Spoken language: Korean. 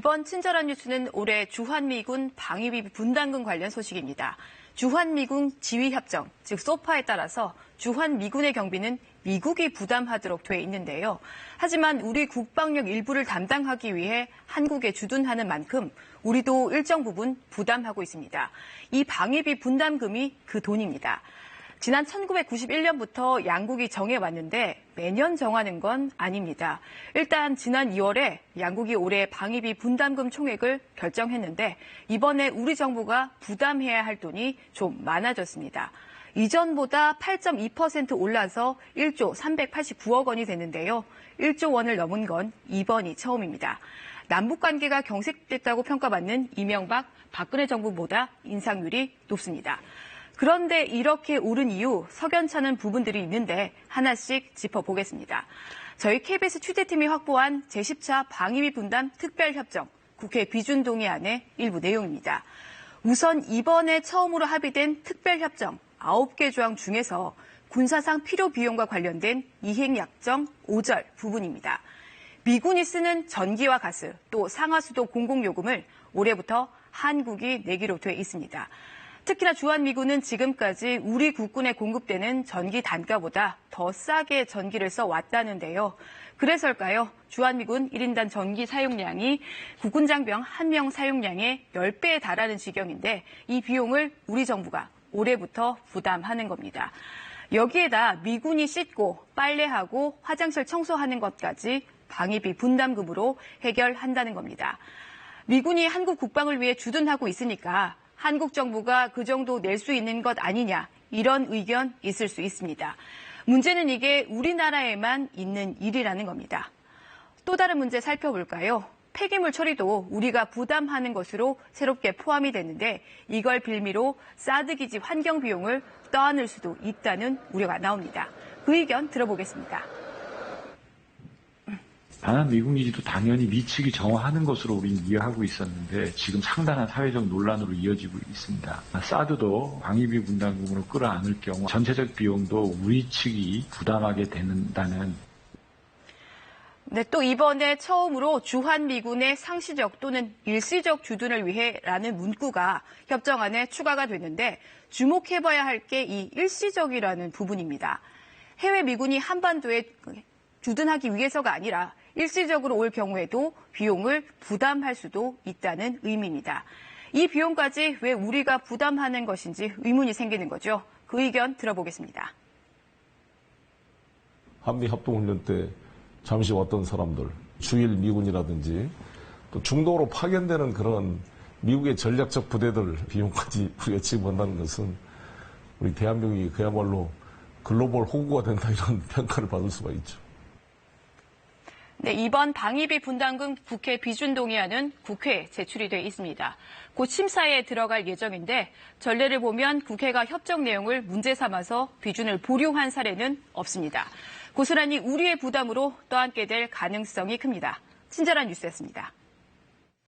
이번 친절한 뉴스는 올해 주한미군 방위비 분담금 관련 소식입니다. 주한미군 지휘협정, 즉 소파에 따라서 주한미군의 경비는 미국이 부담하도록 돼 있는데요. 하지만 우리 국방력 일부를 담당하기 위해 한국에 주둔하는 만큼 우리도 일정 부분 부담하고 있습니다. 이 방위비 분담금이 그 돈입니다. 지난 1991년부터 양국이 정해왔는데 매년 정하는 건 아닙니다. 일단 지난 2월에 양국이 올해 방위비 분담금 총액을 결정했는데 이번에 우리 정부가 부담해야 할 돈이 좀 많아졌습니다. 이전보다 8.2% 올라서 1조 389억 원이 됐는데요. 1조 원을 넘은 건 이번이 처음입니다. 남북관계가 경색됐다고 평가받는 이명박, 박근혜 정부보다 인상률이 높습니다. 그런데 이렇게 오른 이유 석연찮은 부분들이 있는데 하나씩 짚어보겠습니다. 저희 KBS 취재팀이 확보한 제10차 방위비 분담 특별협정 국회 비준동의안의 일부 내용입니다. 우선 이번에 처음으로 합의된 특별협정 9개 조항 중에서 군사상 필요 비용과 관련된 이행약정 5절 부분입니다. 미군이 쓰는 전기와 가스 또 상하수도 공공요금을 올해부터 한국이 내기로 돼 있습니다. 특히나 주한미군은 지금까지 우리 국군에 공급되는 전기 단가보다 더 싸게 전기를 써왔다는데요. 그래서일까요? 주한미군 1인당 전기 사용량이 국군 장병 1명 사용량의 10배에 달하는 지경인데 이 비용을 우리 정부가 올해부터 부담하는 겁니다. 여기에다 미군이 씻고 빨래하고 화장실 청소하는 것까지 방위비 분담금으로 해결한다는 겁니다. 미군이 한국 국방을 위해 주둔하고 있으니까 한국 정부가 그 정도 낼 수 있는 것 아니냐 이런 의견 있을 수 있습니다. 문제는 이게 우리나라에만 있는 일이라는 겁니다. 또 다른 문제 살펴볼까요? 폐기물 처리도 우리가 부담하는 것으로 새롭게 포함이 됐는데 이걸 빌미로 사드 기지 환경 비용을 떠안을 수도 있다는 우려가 나옵니다. 그 의견 들어보겠습니다. 반한 미군 기지도 당연히 미측이 정화하는 것으로 우리는 이해하고 있었는데 지금 상당한 사회적 논란으로 이어지고 있습니다. 사드도 방위비 분담금으로 끌어안을 경우 전체적 비용도 우리 측이 부담하게 된다는. 네, 또 이번에 처음으로 주한미군의 상시적 또는 일시적 주둔을 위해라는 문구가 협정안에 추가가 됐는데 주목해봐야 할 게 이 일시적이라는 부분입니다. 해외 미군이 한반도에 주둔하기 위해서가 아니라 일시적으로 올 경우에도 비용을 부담할 수도 있다는 의미입니다. 이 비용까지 왜 우리가 부담하는 것인지 의문이 생기는 거죠. 그 의견 들어보겠습니다. 한미 합동훈련 때 잠시 왔던 사람들, 주일 미군이라든지 또 중동으로 파견되는 그런 미국의 전략적 부대들 비용까지 우리가 지급한다는 것은 우리 대한민국이 그야말로 글로벌 호구가 된다 이런 평가를 받을 수가 있죠. 네, 이번 방위비 분담금 국회 비준동의안은 국회에 제출이 돼 있습니다. 곧 심사에 들어갈 예정인데 전례를 보면 국회가 협정 내용을 문제 삼아서 비준을 보류한 사례는 없습니다. 고스란히 우리의 부담으로 떠안게 될 가능성이 큽니다. 친절한 뉴스였습니다.